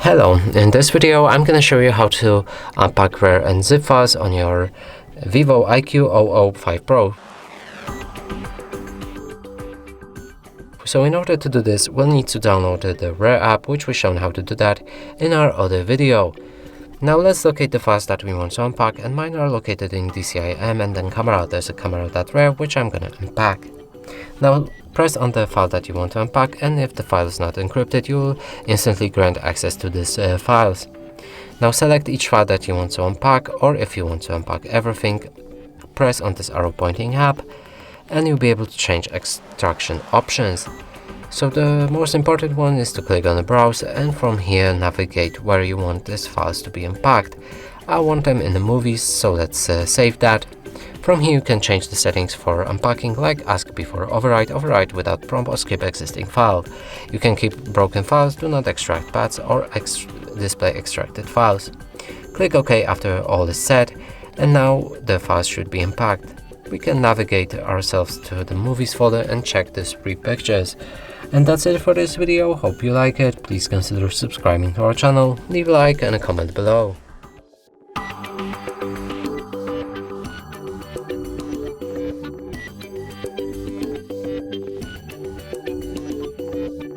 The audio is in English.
Hello, in this video I'm going to show you how to unpack RAR and zip files on your Vivo IQOO 5 Pro. So in order to do this, we'll need to download the RAR app, which we've shown how to do that in our other video. Now let's locate the files that we want to unpack, and mine are located in DCIM and then camera. There's a camera.rar which I'm going to unpack. Now press on the file that you want to unpack, and if the file is not encrypted, you will instantly grant access to these files. Now select each file that you want to unpack, or if you want to unpack everything, press on this arrow pointing up and you'll be able to change extraction options. So the most important one is to click on the browse, and from here navigate where you want these files to be unpacked. I want them in the movies, so let's save that. From here you can change the settings for unpacking, like ask before overwrite without prompt, or skip existing file. You can keep broken files, do not extract paths, or display extracted files. Click OK after all is set, and now the files should be unpacked. We can navigate ourselves to the movies folder and check these 3 pictures. And that's it for this video. Hope you like it. Please consider subscribing to our channel, leave a like and a comment below.